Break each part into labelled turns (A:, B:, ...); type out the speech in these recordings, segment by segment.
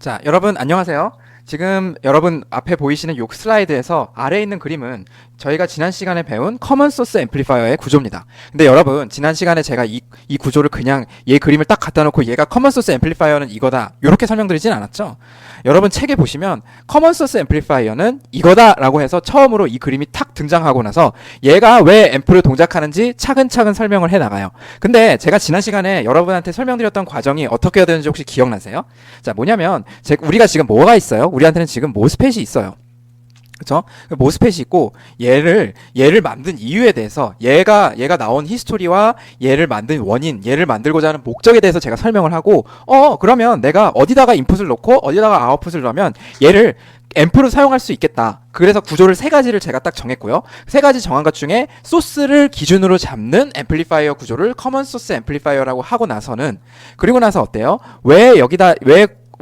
A: 자, 여러분 안녕하세요. 지금 여러분 앞에 보이시는 요 슬라이드에서 아래에 있는 그림은 저희가 지난 시간에 배운 커먼 소스 앰플리파이어의 구조입니다. 근데 여러분 지난 시간에 제가 이 구조를 그냥 얘 그림을 딱 갖다 놓고 얘가 커먼 소스 앰플리파이어는 이거다 이렇게 설명드리진 않았죠. 여러분 책에 보시면 커먼 소스 앰플리파이어는 이거다 라고 해서 처음으로 이 그림이 탁 등장하고 나서 얘가 왜 앰프를 동작하는지 차근차근 설명을 해 나가요. 근데 제가 지난 시간에 여러분한테 설명드렸던 과정이 어떻게 해야 되는지 혹시 기억나세요? 자, 뭐냐면 우리가 지금 뭐가 있어요? 우리한테는 지금 모스펫이 있어요. 그쵸? 모스펫이 있고 얘를 만든 이유에 대해서 얘가 나온 히스토리와 얘를 만든 원인, 얘를 만들고자 하는 목적에 대해서 제가 설명을 하고 그러면 내가 어디다가 인풋을 넣고 어디다가 아웃풋을 넣으면 얘를 앰프로 사용할 수 있겠다. 그래서 구조를 세 가지를 제가 딱 정했고요. 세 가지 정한 것 중에 소스를 기준으로 잡는 앰플리파이어 구조를 커먼 소스 앰플리파이어라고 하고 나서는 그리고 나서 어때요?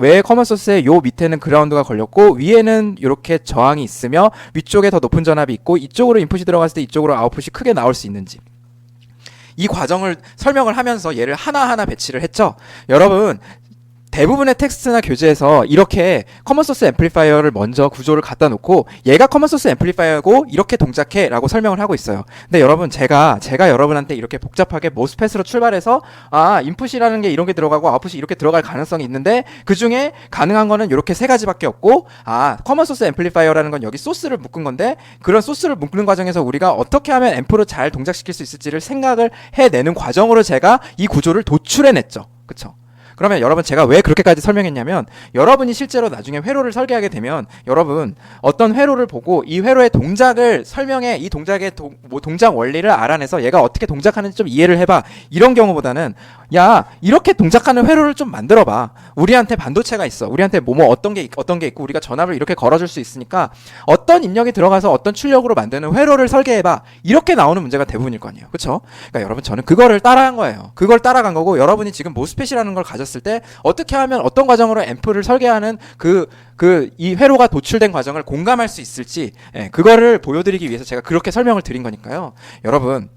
A: 왜 커먼 소스의 요 밑에는 그라운드가 걸렸고 위에는 이렇게 저항이 있으며 위쪽에 더 높은 전압이 있고 이쪽으로 인풋이 들어갔을 때 이쪽으로 아웃풋이 크게 나올 수 있는지 이 과정을 설명을 하면서 얘를 하나하나 배치를 했죠. 여러분 대부분의 텍스트나 교재에서 이렇게 커먼 소스 앰플리파이어를 먼저 구조를 갖다 놓고 얘가 커먼 소스 앰플리파이어고 이렇게 동작해 라고 설명을 하고 있어요. 근데 여러분 제가 여러분한테 이렇게 복잡하게 모스펫으로 출발해서 인풋이라는 게 이런 게 들어가고 아웃풋이 이렇게 들어갈 가능성이 있는데 그 중에 가능한 거는 이렇게 세 가지밖에 없고 커먼 소스 앰플리파이어라는 건 여기 소스를 묶은 건데 그런 소스를 묶는 과정에서 우리가 어떻게 하면 앰프로 잘 동작시킬 수 있을지를 생각을 해내는 과정으로 제가 이 구조를 도출해냈죠. 그쵸? 그러면 여러분 제가 왜 그렇게까지 설명했냐면 여러분이 실제로 나중에 회로를 설계하게 되면 여러분 어떤 회로를 보고 이 회로의 동작을 설명해 이 동작의 동작 원리를 알아내서 얘가 어떻게 동작하는지 좀 이해를 해봐 이런 경우보다는 야 이렇게 동작하는 회로를 좀 만들어봐. 우리한테 반도체가 있어. 우리한테 어떤 게 있고 우리가 전압을 이렇게 걸어줄 수 있으니까 어떤 입력이 들어가서 어떤 출력으로 만드는 회로를 설계해봐. 이렇게 나오는 문제가 대부분일 거 아니에요. 그쵸? 그러니까 여러분 저는 그거를 따라한 거예요. 그걸 따라간 거고 여러분이 지금 모스펫이라는 걸 가졌을 때 어떻게 하면 어떤 과정으로 앰프를 설계하는 이 회로가 도출된 과정을 공감할 수 있을지 그거를 보여드리기 위해서 제가 그렇게 설명을 드린 거니까요. 여러분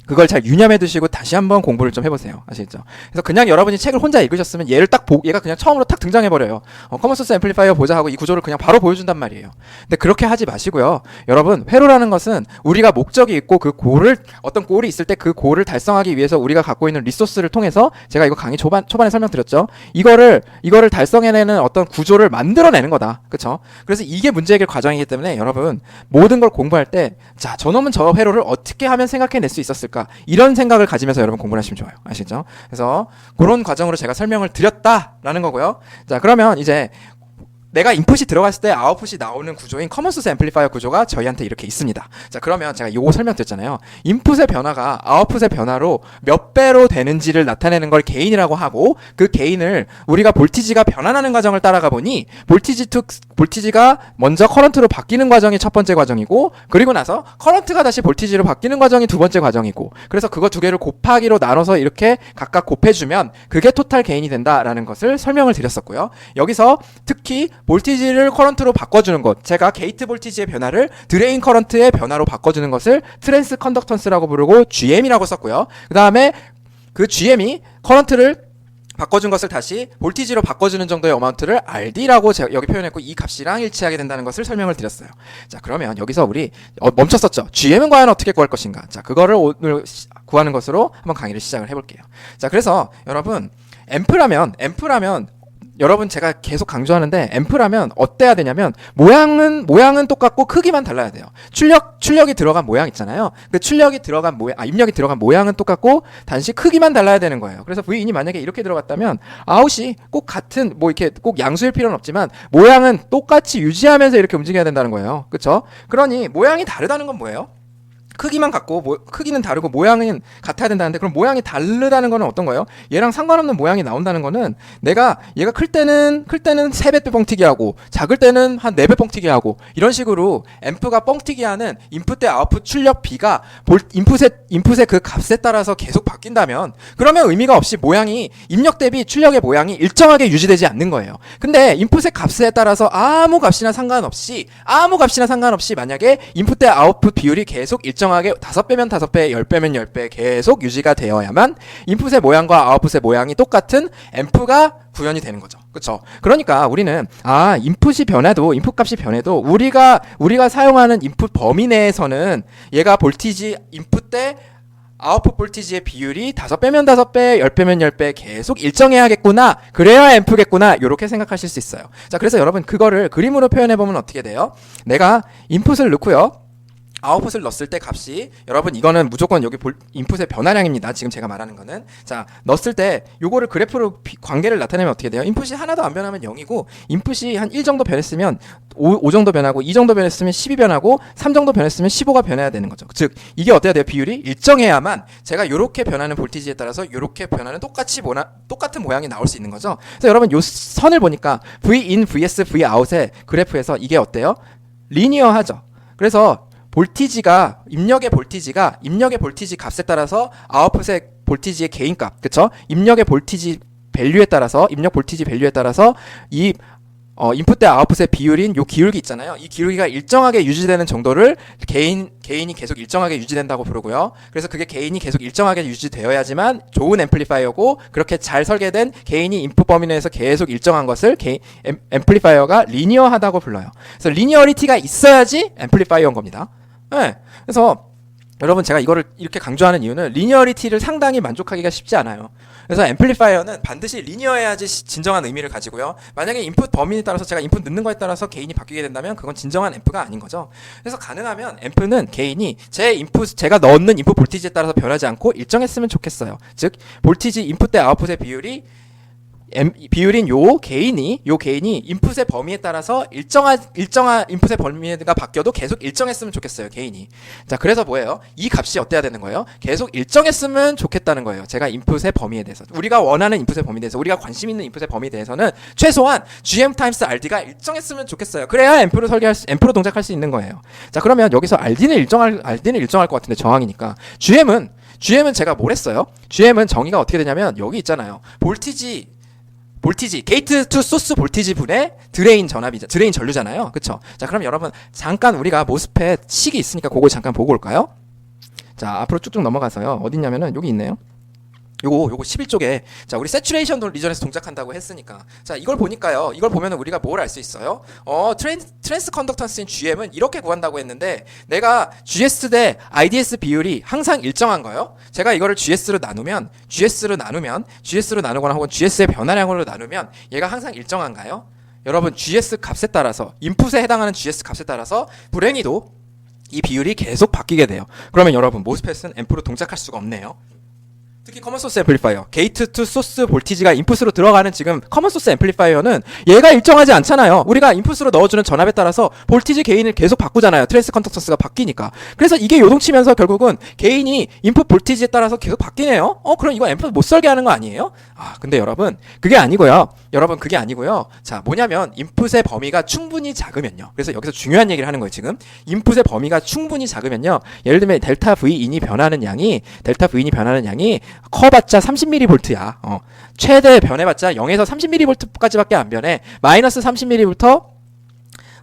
A: 그걸 잘 유념해 두시고 다시 한번 공부를 좀 해보세요. 아시겠죠? 그래서 그냥 여러분이 책을 혼자 읽으셨으면 얘가 그냥 처음으로 딱 등장해버려요. 커먼 소스 앰플리파이어 보자 하고 이 구조를 그냥 바로 보여준단 말이에요. 근데 그렇게 하지 마시고요. 여러분 회로라는 것은 우리가 목적이 있고 어떤 골이 있을 때 그 골을 달성하기 위해서 우리가 갖고 있는 리소스를 통해서 제가 이거 강의 초반에 설명드렸죠. 이거를 달성해내는 어떤 구조를 만들어내는 거다. 그쵸? 그래서 이게 문제 해결 과정이기 때문에 여러분 모든 걸 공부할 때 자, 저놈은 저 회로를 어떻게 하면 생각해낼 수 있었을까? 이런 생각을 가지면서 여러분 공부를 하시면 좋아요. 아시죠? 그래서 그런 과정으로 제가 설명을 드렸다라는 거고요. 자, 그러면 이제 내가 인풋이 들어갔을 때 아웃풋이 나오는 구조인 커먼 소스 앰플리파이어 구조가 저희한테 이렇게 있습니다. 자, 그러면 제가 요거 설명드렸잖아요. 인풋의 변화가 아웃풋의 변화로 몇 배로 되는지를 나타내는 걸 게인이라고 하고 그 게인을 우리가 볼티지가 변환하는 과정을 따라가 보니 볼티지가 먼저 커런트로 바뀌는 과정이 첫 번째 과정이고 그리고 나서 커런트가 다시 볼티지로 바뀌는 과정이 두 번째 과정이고 그래서 그거 두 개를 곱하기로 나눠서 이렇게 각각 곱해주면 그게 토탈 게인이 된다라는 것을 설명을 드렸었고요. 여기서 특히 볼티지를 커런트로 바꿔주는 것, 제가 게이트 볼티지의 변화를 드레인 커런트의 변화로 바꿔주는 것을 트랜스 컨덕턴스라고 부르고 GM이라고 썼고요. 그 다음에 그 GM이 커런트를 바꿔준 것을 다시 볼티지로 바꿔주는 정도의 어마운트를 RD라고 제가 여기 표현했고 이 값이랑 일치하게 된다는 것을 설명을 드렸어요. 자, 그러면 여기서 우리 멈췄었죠. GM은 과연 어떻게 구할 것인가? 자, 그거를 오늘 구하는 것으로 한번 강의를 시작을 해볼게요. 자, 그래서 여러분 앰프라면 여러분 제가 계속 강조하는데 앰프라면 어때야 되냐면 모양은 똑같고 크기만 달라야 돼요. 출력이 들어간 모양 있잖아요. 그 출력이 들어간 입력이 들어간 모양은 똑같고 단지 크기만 달라야 되는 거예요. 그래서 V인이 만약에 이렇게 들어갔다면 아웃이 꼭 같은 이렇게 꼭 양수일 필요는 없지만 모양은 똑같이 유지하면서 이렇게 움직여야 된다는 거예요. 그렇죠? 그러니 모양이 다르다는 건 뭐예요? 크기만 같고 크기는 다르고 모양은 같아야 된다는데 그럼 모양이 다르다는 거는 어떤 거예요? 얘랑 상관없는 모양이 나온다는 거는 얘가 클 때는 3배 뻥튀기 하고 작을 때는 한 4배 뻥튀기 하고 이런 식으로 앰프가 뻥튀기 하는 인풋 대 아웃풋 출력 비가 인풋의 그 값에 따라서 계속 바뀐다면 그러면 의미가 없이 모양이 입력 대비 출력의 모양이 일정하게 유지되지 않는 거예요. 근데 인풋의 값에 따라서 아무 값이나 상관없이 만약에 인풋 대 아웃풋 비율이 계속 일정하게 5배면 5배, 10배면 10배 계속 유지가 되어야만 인풋의 모양과 아웃풋의 모양이 똑같은 앰프가 구현이 되는 거죠. 그쵸? 그러니까 우리는 인풋이 변해도 인풋 값이 변해도 우리가 사용하는 인풋 범위 내에서는 얘가 볼티지 인풋 때 아웃풋 볼티지의 비율이 5배면 5배, 10배면 10배 계속 일정해야겠구나. 그래야 앰프겠구나. 이렇게 생각하실 수 있어요. 자, 그래서 여러분 그거를 그림으로 표현해 보면 어떻게 돼요? 내가 인풋을 넣고요. 아웃풋을 넣었을 때 값이 여러분 이거는 무조건 여기 인풋의 변화량입니다. 지금 제가 말하는 거는 자 넣었을 때 요거를 그래프로 관계를 나타내면 어떻게 돼요? 인풋이 하나도 안 변하면 0이고 인풋이 한 1 정도 변했으면 5 정도 변하고 2 정도 변했으면 12 변하고 3 정도 변했으면 15가 변해야 되는 거죠. 즉 이게 어때야 돼요? 비율이 일정해야만 제가 요렇게 변하는 볼티지에 따라서 요렇게 변하는 똑같은 모양이 나올 수 있는 거죠. 그래서 여러분 요 선을 보니까 V in vs V out의 그래프에서 이게 어때요? 리니어하죠. 그래서 입력의 볼티지 값에 따라서 아웃풋의 볼티지의 개인값, 그쵸? 입력 볼티지 밸류에 따라서 이 인풋 대 아웃풋의 비율인 요 기울기 있잖아요. 이 기울기가 일정하게 유지되는 정도를 개인이 계속 일정하게 유지된다고 부르고요. 그래서 그게 개인이 계속 일정하게 유지되어야지만 좋은 앰플리파이어고 그렇게 잘 설계된 개인이 인풋 범위 내에서 계속 일정한 것을 앰플리파이어가 리니어하다고 불러요. 그래서 리니어리티가 있어야지 앰플리파이어인 겁니다. 네. 그래서 여러분 제가 이거를 이렇게 강조하는 이유는 리니어리티를 상당히 만족하기가 쉽지 않아요. 그래서 앰플리파이어는 반드시 리니어해야지 진정한 의미를 가지고요. 만약에 인풋 범위에 따라서 제가 인풋 넣는 거에 따라서 개인이 바뀌게 된다면 그건 진정한 앰프가 아닌 거죠. 그래서 가능하면 앰프는 개인이 제가 넣는 인풋 볼티지에 따라서 변하지 않고 일정했으면 좋겠어요. 즉 볼티지 인풋 대 아웃풋의 비율인 요 개인이 인풋의 범위에 따라서 일정한 인풋의 범위가 바뀌어도 계속 일정했으면 좋겠어요, 개인이. 자, 그래서 뭐예요? 이 값이 어때야 되는 거예요? 계속 일정했으면 좋겠다는 거예요. 제가 인풋의 범위에 대해서. 우리가 원하는 인풋의 범위에 대해서, 우리가 관심 있는 인풋의 범위에 대해서는 최소한 GM 타임스 RD가 일정했으면 좋겠어요. 그래야 앰프로 동작할 수 있는 거예요. 자, 그러면 여기서 RD는 일정할 것 같은데 정항이니까. GM은 제가 뭘 했어요? GM은 정의가 어떻게 되냐면 여기 있잖아요. 볼티지 게이트 투 소스 볼티지 분의 드레인 전류잖아요. 그쵸? 자, 그럼 여러분 잠깐 우리가 모스펫 식이 있으니까 그거 잠깐 보고 올까요? 자, 앞으로 쭉쭉 넘어가서요. 어딨냐면은 여기 있네요. 요거 11쪽에 자, 우리 세츄레이션 리전에서 동작한다고 했으니까 자, 이걸 보면은 우리가 뭘 알 수 있어요? 트랜스 컨덕턴스인 GM은 이렇게 구한다고 했는데 내가 GS 대 IDS 비율이 항상 일정한 거예요. 제가 이거를 GS로 나누거나 혹은 GS의 변화량으로 나누면 얘가 항상 일정한가요? 여러분 GS 값에 따라서 인풋에 해당하는 GS 값에 따라서 불행히도 이 비율이 계속 바뀌게 돼요. 그러면 여러분 모스펫은 앰프로 동작할 수가 없네요. 특히 커먼 소스 앰플리파이어 게이트 투 소스 볼티지가 인풋으로 들어가는 지금 커먼 소스 앰플리파이어는 얘가 일정하지 않잖아요. 우리가 인풋으로 넣어주는 전압에 따라서 볼티지 게인을 계속 바꾸잖아요. 트랜스 컨덕턴스가 바뀌니까. 그래서 이게 요동치면서 결국은 게인이 인풋 볼티지에 따라서 계속 바뀌네요. 그럼 이거 앰프 못 설계하는 거 아니에요? 근데 여러분 그게 아니고요. 자, 뭐냐면 인풋의 범위가 충분히 작으면요. 그래서 여기서 중요한 얘기를 하는 거예요. 지금 인풋의 범위가 충분히 작으면요. 예를 들면 델타 V인이 변하는 양이 커봤자 30mV야. 최대 변해봤자 0에서 30mV까지밖에 안 변해. 마이너스 30mV부터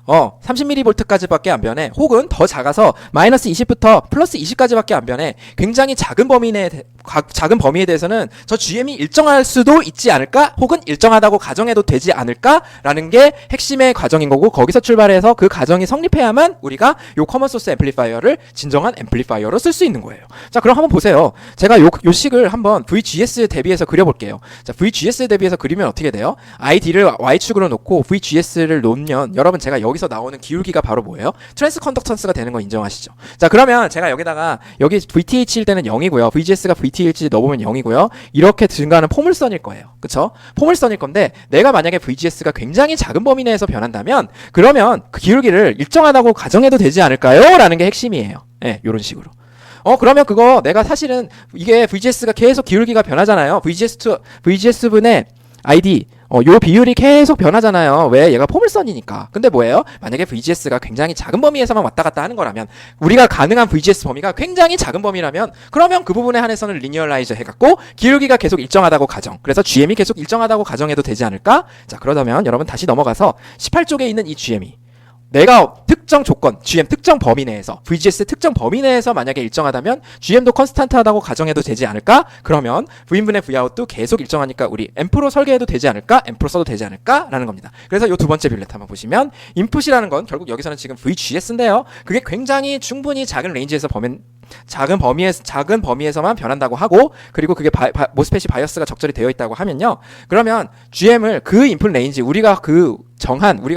A: 30mV까지밖에 안 변해. 혹은 더 작아서 마이너스 20부터 플러스 20까지밖에 안 변해. 굉장히 작은 범위에 대해서는 저 GM이 일정할 수도 있지 않을까? 혹은 일정하다고 가정해도 되지 않을까라는 게 핵심의 과정인 거고, 거기서 출발해서 그 가정이 성립해야만 우리가 요 커먼 소스 앰플리파이어를 진정한 앰플리파이어로 쓸 수 있는 거예요. 자, 그럼 한번 보세요. 제가 요 식을 한번 VGS 대비해서 그려볼게요. 자, VGS 대비해서 그리면 어떻게 돼요? ID를 Y축으로 놓고 VGS를 놓으면 여러분 제가 여기서 나오는 기울기가 바로 뭐예요? 트랜스 컨덕턴스가 되는 거 인정하시죠? 자, 그러면 제가 여기 VTH일 때는 0이고요. VGS가 VTH를 넣어보면 0이고요. 이렇게 증가하는 포물선일 거예요. 그쵸? 포물선일 건데 내가 만약에 VGS가 굉장히 작은 범위 내에서 변한다면 그러면 그 기울기를 일정하다고 가정해도 되지 않을까요? 라는 게 핵심이에요. 네, 요런 식으로. 그러면 그거 내가 사실은 이게 VGS가 계속 기울기가 변하잖아요. VGS분의 ID 요 비율이 계속 변하잖아요. 왜? 얘가 포물선이니까. 근데 뭐예요? 만약에 VGS가 굉장히 작은 범위에서만 왔다 갔다 하는 거라면, 우리가 가능한 VGS 범위가 굉장히 작은 범위라면, 그러면 그 부분에 한해서는 리니어라이저 해갖고 기울기가 계속 일정하다고 가정, 그래서 GM이 계속 일정하다고 가정해도 되지 않을까? 자, 그러다면 여러분 다시 넘어가서 18쪽에 있는 이 GM이 내가 특정 조건, GM 특정 범위 내에서, VGS 특정 범위 내에서 만약에 일정하다면 GM도 컨스탄트하다고 가정해도 되지 않을까? 그러면 V인분의 Vout도 계속 일정하니까 우리 앰프로 설계해도 되지 않을까? 앰프로 써도 되지 않을까? 라는 겁니다. 그래서 이 두 번째 뷰렛 한번 보시면 인풋이라는 건 결국 여기서는 지금 VGS인데요. 그게 굉장히 충분히 작은 레인지에서 작은 범위에서만 변한다고 하고, 그리고 그게 모스펫이 바이어스가 적절히 되어 있다고 하면요. 그러면 GM을 그 인풋 레인지, 우리가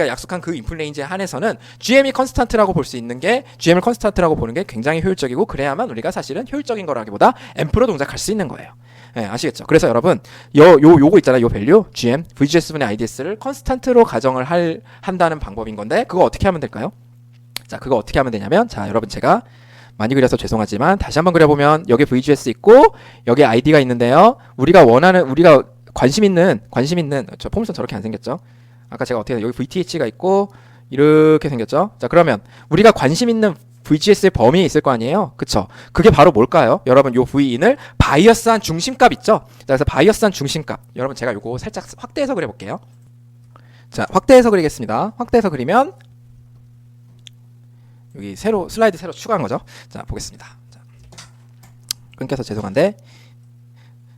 A: 약속한 그 인풋 레인지에 한해서는 GM이 컨스탄트라고 볼 수 있는 게, GM을 컨스탄트라고 보는 게 굉장히 효율적이고, 그래야만 우리가 사실은 효율적인 거라기보다 앰프로 동작할 수 있는 거예요. 네, 아시겠죠? 그래서 여러분, 요거 있잖아요. 요 밸류, GM, VGS분의 IDS를 컨스탄트로 가정을 한다는 방법인 건데, 그거 어떻게 하면 될까요? 자, 그거 어떻게 하면 되냐면, 자, 여러분 제가 많이 그려서 죄송하지만 다시 한번 그려보면 여기 VGS 있고 여기 ID가 있는데요. 우리가 관심 있는 저 포물선 저렇게 안 생겼죠? 아까 제가 어떻게 여기 VTH가 있고 이렇게 생겼죠? 자, 그러면 우리가 관심 있는 VGS의 범위에 있을 거 아니에요? 그쵸? 그게 바로 뭘까요? 여러분 요 V인을 바이어스한 중심값 있죠? 자, 그래서 바이어스한 중심값, 여러분 제가 요거 살짝 확대해서 그려볼게요. 자, 확대해서 그리겠습니다. 확대해서 그리면 여기 슬라이드 새로 추가한 거죠. 자, 보겠습니다. 자, 끊겨서 죄송한데,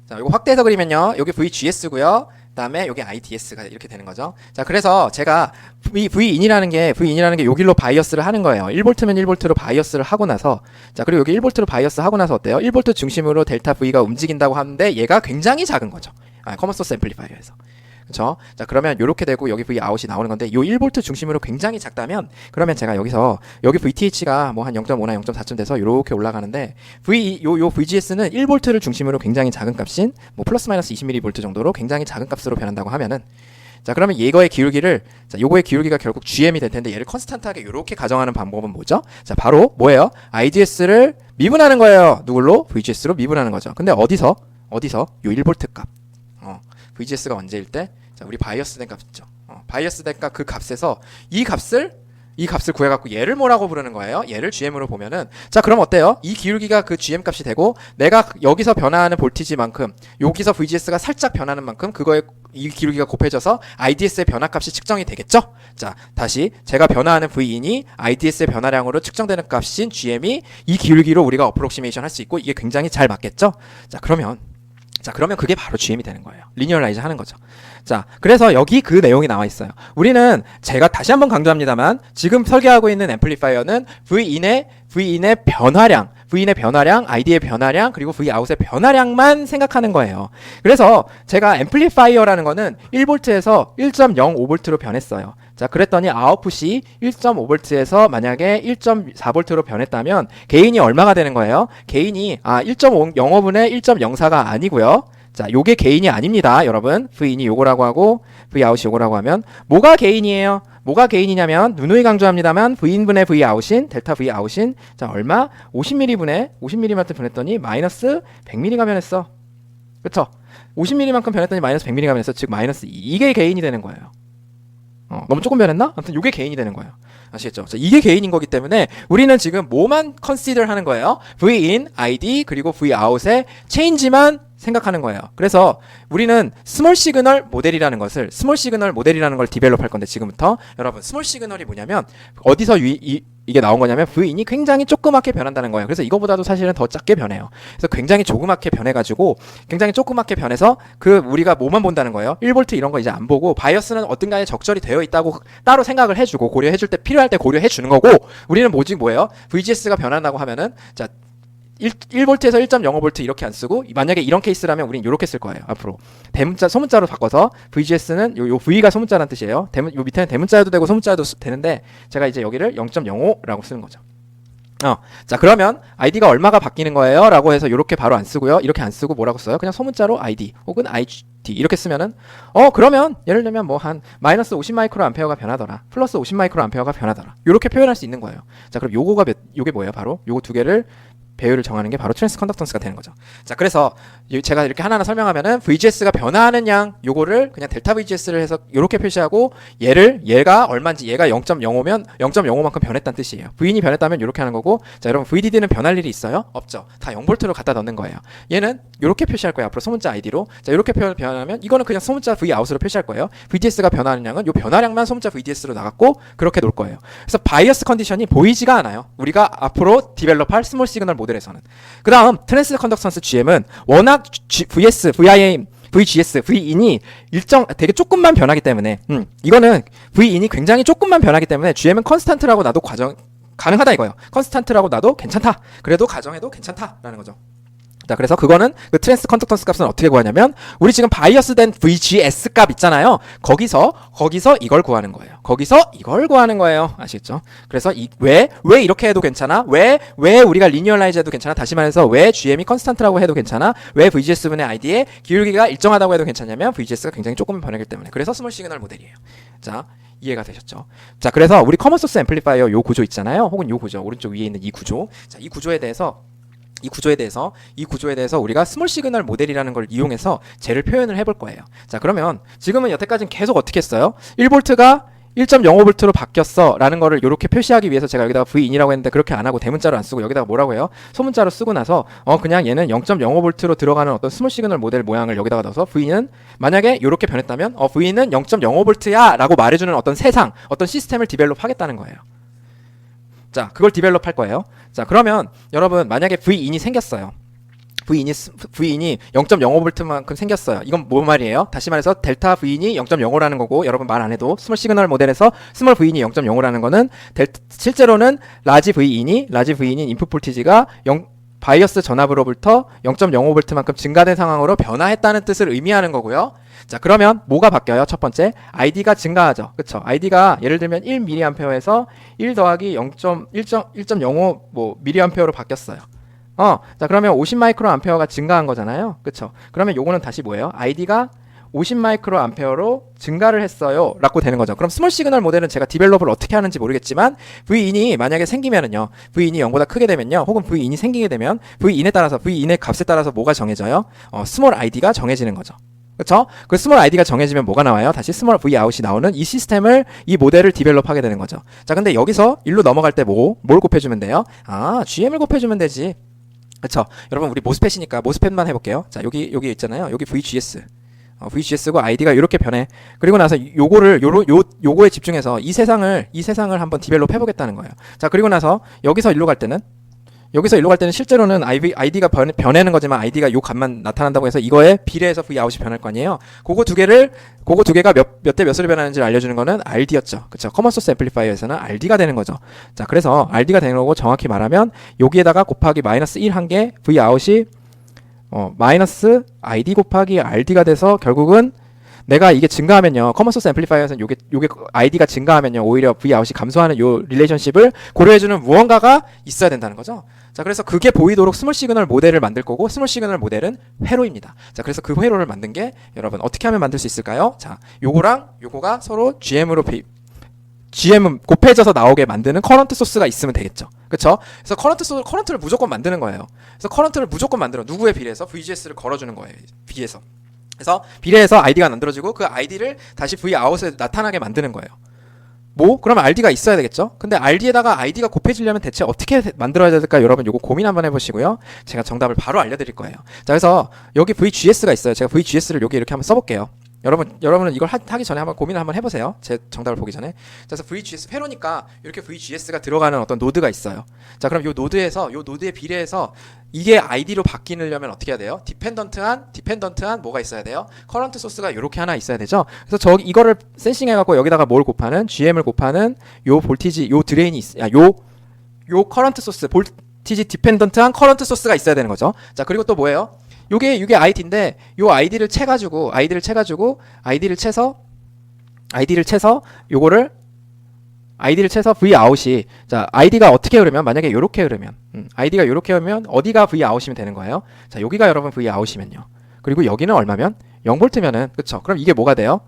A: 자, 이거 확대해서 그리면요, 여기 VGS고요. 그다음에 여기 IDS가 이렇게 되는 거죠. 자, 그래서 제가 V인이라는 게 여기로 바이어스를 하는 거예요. 1V면 1V로 바이어스를 하고 나서, 자, 그리고 여기 1V로 바이어스 하고 나서 어때요? 1V 중심으로 델타 V가 움직인다고 하는데 얘가 굉장히 작은 거죠. 커먼 소스 앰플리파이어에서. 그렇죠? 자, 그러면 이렇게 되고 여기 V 아웃이 나오는 건데, 요 1V 중심으로 굉장히 작다면, 그러면 제가 여기 VTH가 뭐 한 0.5나 0.4쯤 돼서 이렇게 올라가는데, 요 VGS는 1V를 중심으로 굉장히 작은 값인 뭐 플러스 마이너스 20mV 정도로 굉장히 작은 값으로 변한다고 하면은, 자, 그러면 이거의 기울기를, 자, 요거의 기울기가 결국 GM이 될 텐데, 얘를 컨스탄트하게 이렇게 가정하는 방법은 뭐죠? 자, 바로 뭐예요? IDS를 미분하는 거예요. 누굴로? VGS로 미분하는 거죠. 근데 어디서? 요 1V 값. VGS가 언제일 때? 자, 우리 바이어스 된 값 있죠. 바이어스 된 값, 그 값에서 이 값을 구해갖고 얘를 뭐라고 부르는 거예요? 얘를 GM으로 보면은, 자, 그럼 어때요? 이 기울기가 그 GM 값이 되고, 내가 여기서 변화하는 볼티지만큼, 여기서 VGS가 살짝 변하는 만큼, 그거에 이 기울기가 곱해져서 IDS의 변화값이 측정이 되겠죠? 자, 다시 제가 변화하는 V인이 IDS의 변화량으로 측정되는 값인 GM이 이 기울기로 우리가 어프록시메이션 할 수 있고, 이게 굉장히 잘 맞겠죠? 자, 그러면 그게 바로 GM이 되는 거예요. 리니어라이즈 하는 거죠. 자, 그래서 여기 그 내용이 나와 있어요. 우리는 제가 다시 한번 강조합니다만, 지금 설계하고 있는 앰플리파이어는 V인의 변화량, ID의 변화량, 그리고 Vout의 변화량만 생각하는 거예요. 그래서 제가 앰플리파이어라는 거는 1V에서 1.05V로 변했어요. 자, 그랬더니 아웃풋이 1.5V에서 만약에 1.4V로 변했다면 게인이 얼마가 되는 거예요? 게인이 1.05분의 1.04가 아니고요. 자, 요게 게인이 아닙니다, 여러분. V인이 요거라고 하고 Vout이 요거라고 하면 뭐가 게인이에요? 뭐가 게인이냐면, 누누이 강조합니다만, V인분의 Vout인 델타 Vout인, 자, 얼마? 50mm만큼 변했더니 마이너스 100mm가 변했어. 그쵸? 50mm만큼 변했더니 마이너스 100mm가 변했어. 즉 마이너스 2. 이게 게인이 되는 거예요. 너무 조금 변했나? 아무튼 이게 게인이 되는 거예요. 아시겠죠? 자, 이게 게인인 거기 때문에 우리는 지금 뭐만 컨시더 하는 거예요? V인, ID, 그리고 Vout의 체인지만 생각하는 거예요. 그래서 우리는 스몰 시그널 모델이라는 걸 디벨롭 할 건데, 지금부터 여러분, 스몰 시그널이 뭐냐면 어디서 이게 나온 거냐면 V인이 굉장히 조그맣게 변한다는 거예요. 그래서 이거보다도 사실은 더 작게 변해요. 그래서 굉장히 조그맣게 변해가지고, 굉장히 조그맣게 변해서 우리가 뭐만 본다는 거예요? 1V 이런 거 이제 안 보고, 바이어스는 어딘가에 적절히 되어 있다고 따로 생각을 해주고, 고려해줄 때, 필요할 때 고려해주는 거고, 우리는 뭐예요? VGS가 변한다고 하면은, 자, 1V에서 1.05V 이렇게 안 쓰고, 만약에 이런 케이스라면 우린 이렇게 쓸 거예요. 앞으로 소문자로 바꿔서, VGS는 요 V가 소문자라는 뜻이에요. 요 밑에는 대문자여도 되고 소문자여도 되는데, 제가 이제 여기를 0.05라고 쓰는 거죠. 자, 그러면 ID가 얼마가 바뀌는 거예요? 라고 해서 이렇게 바로 안 쓰고요. 이렇게 안 쓰고 뭐라고 써요? 그냥 소문자로 ID 혹은 IG 이렇게 쓰면은, 그러면 예를 들면 뭐 한 마이너스 50 마이크로 암페어가 변하더라, 플러스 50 마이크로 암페어가 변하더라, 이렇게 표현할 수 있는 거예요. 자, 그럼 요게 뭐예요? 바로 요거 두 개를 배율을 정하는 게 바로 트랜스 컨덕턴스가 되는 거죠. 자, 그래서 제가 이렇게 하나하나 설명하면은 VGS가 변화하는 양 요거를 그냥 델타 VGS를 해서 이렇게 표시하고 얘가 얼마인지 얘가 0.05면 0.05만큼 변했다는 뜻이에요. V인이 변했다면 이렇게 하는 거고, 자, 여러분 VDD는 변할 일이 있어요? 없죠. 다 0V로 갖다 넣는 거예요. 얘는 이렇게 표시할 거예요. 앞으로 소문자 ID로. 자, 이렇게 변하면 이거는 그냥 소문자 Vout으로 표시할 거예요. VDS가 변화하는 양은 요 변화량만 소문자 VDS로 나갔고 그렇게 놓을 거예요. 그래서 바이어스 컨디션이 보이지가 않아요. 우리가 앞으로 디벨롭할 스몰 시그널 모델에서는. 그 다음 트랜스 컨덕턴스 GM은 워낙 VS, VIM, VGS, Vin이 되게 조금만 변하기 때문에 이거는 Vin이 굉장히 조금만 변하기 때문에 GM은 컨스탄트라고 놔도 가능하다 이거예요. 컨스탄트라고 놔도 괜찮다. 그래도 가정해도 괜찮다라는 거죠. 자, 그래서 그거는 그 트랜스 컨덕턴스 값은 어떻게 구하냐면 우리 지금 바이어스된 VGS 값 있잖아요. 거기서 이걸 구하는 거예요. 거기서 이걸 구하는 거예요. 아시겠죠? 그래서 왜 이렇게 해도 괜찮아? 왜 우리가 리니얼라이즈 해도 괜찮아? 다시 말해서 왜 GM이 컨스탄트라고 해도 괜찮아? 왜 VGS분의 ID의 기울기가 일정하다고 해도 괜찮냐면 VGS가 굉장히 조금 변하기 때문에. 그래서 스몰 시그널 모델이에요. 자, 이해가 되셨죠? 자, 그래서 우리 커먼 소스 앰플리파이어 요 구조 있잖아요. 혹은 요 구조, 오른쪽 위에 있는 이 구조. 자, 이 구조에 대해서 우리가 스몰 시그널 모델이라는 걸 이용해서 쟤를 표현을 해볼 거예요. 자, 그러면 지금은 여태까지는 계속 어떻게 했어요? 1V가 1.05V로 바뀌었어 라는 거를 이렇게 표시하기 위해서 제가 여기다가 Vin이라고 했는데 그렇게 안 하고 대문자로 안 쓰고 여기다가 뭐라고 해요? 소문자로 쓰고 나서 그냥 얘는 0.05V로 들어가는 어떤 스몰 시그널 모델 모양을 여기다가 넣어서 V는 만약에 이렇게 변했다면 V는 0.05V야 라고 말해주는 어떤 세상, 어떤 시스템을 디벨롭 하겠다는 거예요. 자, 그걸 디벨롭 할 거예요. 자, 그러면 여러분 만약에 Vin이 생겼어요. Vin이 0.05V만큼 생겼어요. 이건 뭐 말이에요? 다시 말해서 델타 Vin이 0.05라는 거고, 여러분 말 안 해도 스몰 시그널 모델에서 스몰 Vin이 0.05라는 거는 실제로는 라지 Vin인 인풋 볼티지가 바이어스 전압으로부터 0.05V만큼 증가된 상황으로 변화했다는 뜻을 의미하는 거고요. 자, 그러면 뭐가 바뀌어요? 첫 번째, ID가 증가하죠. 그쵸? ID가 예를 들면 1mA에서 1 더하기 1.05 뭐 mA로 바뀌었어요. 자, 그러면 50 마이크로암페어가 증가한 거잖아요. 그쵸? 그러면 요거는 다시 뭐예요? ID가 50 마이크로암페어로 증가를 했어요 라고 되는 거죠. 그럼 스몰 시그널 모델은 제가 디벨롭을 어떻게 하는지 모르겠지만 Vin이 만약에 생기면은요, Vin이 0보다 크게 되면요, 혹은 Vin이 생기게 되면 Vin의 값에 따라서 뭐가 정해져요? 스몰 ID가 정해지는 거죠. 그쵸? 그 스몰 ID가 정해지면 뭐가 나와요? 다시 스몰 Vout이 나오는 이 시스템을, 이 모델을 디벨롭하게 되는 거죠. 자, 근데 여기서 일로 넘어갈 때 뭘 곱해주면 돼요? GM을 곱해주면 되지. 그쵸? 여러분 우리 모스펫이니까 모스펫만 해볼게요. 자, 여기 있잖아요. 여기 VGS. VGS고 ID가 이렇게 변해. 그리고 나서 요거에 집중해서 이 세상을 한번 디벨롭 해보겠다는 거예요. 자, 그리고 나서 여기서 일로 갈 때는 실제로는 ID가 변하는 거지만 ID가 요 값만 나타난다고 해서 이거에 비례해서 Vout이 변할 거 아니에요. 그거 두 개가 몇 대 몇으로 변하는지를 알려주는 거는 RD였죠. 그쵸? 커먼 소스 앰플리파이어에서는 RD가 되는 거죠. 자, 그래서 RD가 되는 거고, 정확히 말하면 여기에다가 곱하기 마이너스 1 한 개 Vout이 마이너스 ID 곱하기 RD가 돼서 결국은 내가 이게 증가하면요, 커먼 소스 앰플리파이어에서는 요게 ID가 증가하면요, 오히려 Vout이 감소하는 요 릴레이션십을 고려해주는 무언가가 있어야 된다는 거죠. 자, 그래서 그게 보이도록 스몰 시그널 모델을 만들 거고, 스몰 시그널 모델은 회로입니다. 자, 그래서 그 회로를 만든 게 여러분 어떻게 하면 만들 수 있을까요? 자, 요거랑 요거가 서로 GM은 곱해져서 나오게 만드는 커런트 소스가 있으면 되겠죠. 그쵸? 그래서 커런트를 무조건 만드는 거예요. 그래서 커런트를 무조건 만들어. 누구에 비례해서? VGS를 걸어주는 거예요. 비례해서. 그래서 비례해서 ID가 만들어지고 그 ID를 다시 Vout에 나타나게 만드는 거예요. 그럼 RD가 있어야 되겠죠? 근데 RD에다가 ID가 곱해지려면 대체 어떻게 만들어야 될까? 여러분 요거 고민 한번 해보시고요. 제가 정답을 바로 알려드릴 거예요. 자, 그래서 여기 VGS가 있어요. 제가 VGS를 여기 이렇게 한번 써볼게요. 여러분은 이걸 하기 전에 한번 고민을 한번 해보세요. 제 정답을 보기 전에. 자, 그래서 VGS 회로니까 이렇게 VGS가 들어가는 어떤 노드가 있어요. 자, 그럼 요 노드에 비례해서 이게 ID로 바뀌려면 어떻게 해야 돼요? 디펜던트한 뭐가 있어야 돼요? 커런트 소스가 이렇게 하나 있어야 되죠. 그래서 이거를 센싱해갖고 여기다가 뭘 곱하는, GM을 곱하는 요 볼티지, 요 드레인이 요 커런트 소스, 볼티지 디펜던트한 커런트 소스가 있어야 되는 거죠. 자, 그리고 또 뭐예요? 요게 ID인데, 요 ID를 채서 Vout이, 자, ID가 어떻게 흐르면, 만약에 요렇게 흐르면, ID가 요렇게 흐르면 어디가 Vout이면 되는 거예요? 자, 여기가 여러분 Vout이면요. 그리고 여기는 얼마면? 0V면은, 그쵸? 그럼 이게 뭐가 돼요?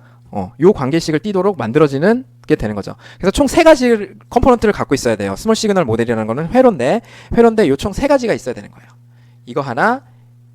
A: 요 관계식을 띄도록 만들어지는 게 되는 거죠. 그래서 총 세 가지 컴포넌트를 갖고 있어야 돼요. 스몰 시그널 모델이라는 거는 회로인데 요 총 세 가지가 있어야 되는 거예요. 이거 하나,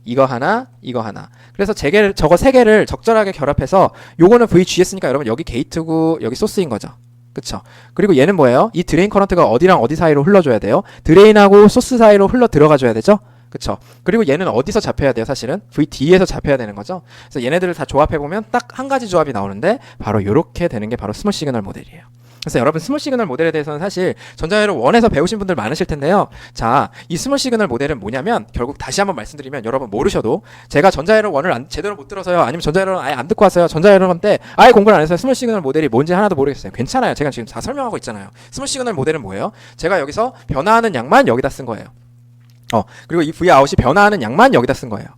A: 이거 하나, 이거 하나. 그래서 저거 세 개를 적절하게 결합해서 요거는 VGS니까 여러분 여기 게이트고 여기 소스인 거죠. 그쵸? 그리고 얘는 뭐예요? 이 드레인 커런트가 어디랑 어디 사이로 흘러줘야 돼요? 드레인하고 소스 사이로 흘러 들어가줘야 되죠? 그쵸? 그리고 얘는 어디서 잡혀야 돼요? 사실은 VD에서 잡혀야 되는 거죠. 그래서 얘네들을 다 조합해보면 딱 한 가지 조합이 나오는데 바로 요렇게 되는 게 바로 스몰 시그널 모델이에요. 그래서 여러분 스몰 시그널 모델에 대해서는 사실 전자회로 1에서 배우신 분들 많으실 텐데요. 자, 이 스몰 시그널 모델은 뭐냐면 결국 다시 한번 말씀드리면 여러분 모르셔도 제가 전자회로 1을 제대로 못 들어서요. 아니면 전자회로는 아예 안 듣고 왔어요. 전자회로 때 아예 공부를 안 해서 스몰 시그널 모델이 뭔지 하나도 모르겠어요. 괜찮아요. 제가 지금 다 설명하고 있잖아요. 스몰 시그널 모델은 뭐예요? 제가 여기서 변화하는 양만 여기다 쓴 거예요. 그리고 이 Vout이 변화하는 양만 여기다 쓴 거예요.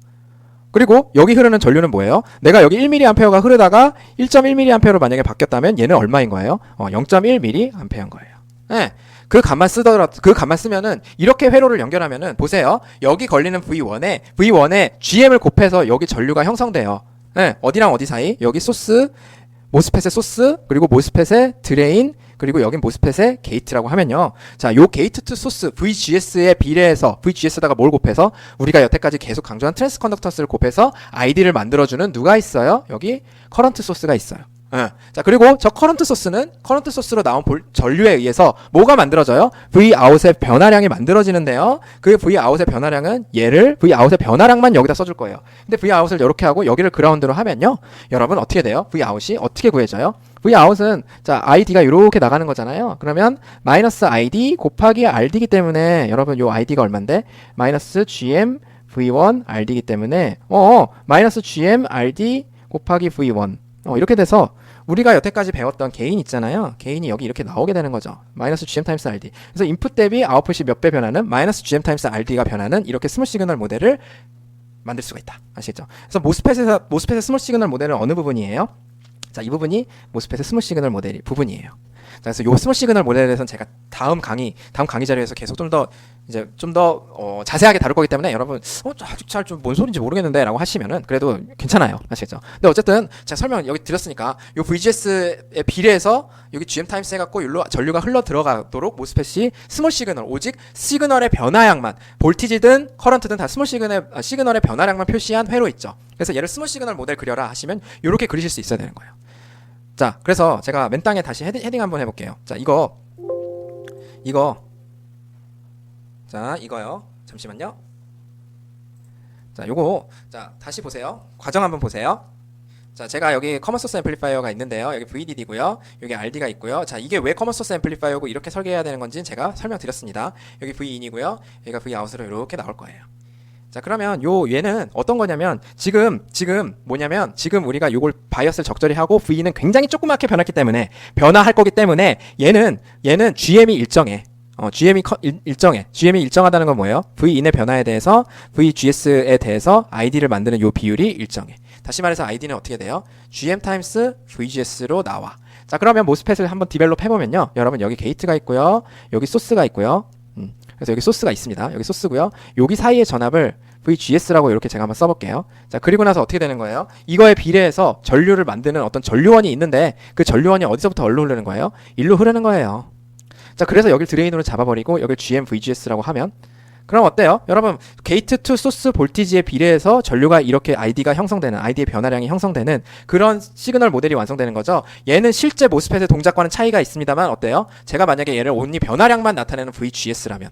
A: 그리고 여기 흐르는 전류는 뭐예요? 내가 여기 1mA가 흐르다가 1.1mA로 만약에 바뀌었다면 얘는 얼마인 거예요? 0.1mA인 거예요. 네. 그 값만 쓰면은 이렇게 회로를 연결하면은 보세요. 여기 걸리는 V1에 GM을 곱해서 여기 전류가 형성돼요. 네. 어디랑 어디 사이? 여기 소스, 모스펫의 소스, 그리고 모스펫의 드레인, 그리고 여긴 모스펫의 게이트라고 하면요. 자, 요 게이트 투 소스 VGS에 비례해서 VGS에다가 뭘 곱해서 우리가 여태까지 계속 강조한 트랜스컨덕터스를 곱해서 ID를 만들어주는 누가 있어요? 여기 커런트 소스가 있어요. 자, 그리고 저 커런트 소스로 나온 전류에 의해서 뭐가 만들어져요? Vout의 변화량이 만들어지는데요. 그 Vout의 변화량은 Vout의 변화량만 여기다 써줄 거예요. 근데 Vout을 이렇게 하고 여기를 그라운드로 하면요. 여러분 어떻게 돼요? Vout이 어떻게 구해져요? Vout은 자, ID가 이렇게 나가는 거잖아요. 그러면 마이너스 ID 곱하기 RD이기 때문에 여러분 요 ID가 얼만데? 마이너스 GM V1 RD이기 때문에 마이너스 GM RD 곱하기 V1 이렇게 돼서 우리가 여태까지 배웠던 게인 있잖아요. 게인이 여기 이렇게 나오게 되는 거죠. 마이너스 GM 타임스 RD. 그래서 인풋 대비 아웃풋이 몇 배 변하는 마이너스 GM 타임스 RD가 변하는 이렇게 스몰 시그널 모델을 만들 수가 있다. 아시겠죠? 그래서 모스펫의 스몰 시그널 모델은 어느 부분이에요? 자, 이 부분이 모스펫의 스몰 시그널 모델 부분이에요. 자, 그래서 요 스몰 시그널 모델에 대해서는 제가 다음 강의 자료에서 계속 좀 더 자세하게 다룰 거기 때문에 여러분 아직 잘 좀 뭔 소리인지 모르겠는데 라고 하시면은 그래도 괜찮아요. 아시겠죠? 근데 어쨌든 제가 설명 여기 드렸으니까 요 VGS에 비례해서 여기 GM 타임스 해갖고 여기로 전류가 흘러 들어가도록 모스펫이 스몰 시그널 오직 시그널의 변화량만 볼티지든 커런트든 다 스몰 시그널의 변화량만 표시한 회로 있죠. 그래서 얘를 스몰 시그널 모델 그려라 하시면 요렇게 그리실 수 있어야 되는 거예요. 자, 그래서 제가 맨 땅에 다시 헤딩 한번 해볼게요. 자, 자, 이거요. 잠시만요. 자, 자, 다시 보세요. 과정 한번 보세요. 자, 제가 여기 커먼 소스 앰플리파이어가 있는데요. 여기 VDD고요. 여기 RD가 있고요. 자, 이게 왜 커먼 소스 앰플리파이어고 이렇게 설계해야 되는 건지는 제가 설명드렸습니다. 여기 Vin이고요. 여기가 Vout으로 이렇게 나올 거예요. 자, 그러면 얘는 어떤 거냐면 지금 우리가 요걸 바이어스를 적절히 하고 V는 굉장히 조그맣게 변했기 때문에 변화할 거기 때문에 얘는 GM이 일정해. GM이 일정하다는 건 뭐예요? Vin의 변화에 대해서 VGS에 대해서 ID를 만드는 요 비율이 일정해. 다시 말해서 ID는 어떻게 돼요? GM 타임스 VGS로 나와. 자, 그러면 모스펫을 한번 디벨롭 해보면요. 여러분 여기 게이트가 있고요. 여기 소스가 있고요. 그래서 여기 소스가 있습니다. 여기 소스고요. 여기 사이의 전압을 VGS라고 이렇게 제가 한번 써볼게요. 자, 그리고 나서 어떻게 되는 거예요? 이거에 비례해서 전류를 만드는 어떤 전류원이 있는데 그 전류원이 어디서부터 어디로 흐르는 거예요? 일로 흐르는 거예요. 자, 그래서 여길 드레인으로 잡아버리고 여길 GM VGS라고 하면 그럼 어때요? 여러분 게이트 투 소스 볼티지에 비례해서 전류가 이렇게 ID의 변화량이 형성되는 그런 시그널 모델이 완성되는 거죠. 얘는 실제 모스펫의 동작과는 차이가 있습니다만 어때요? 제가 만약에 얘를 온리 변화량만 나타내는 VGS라면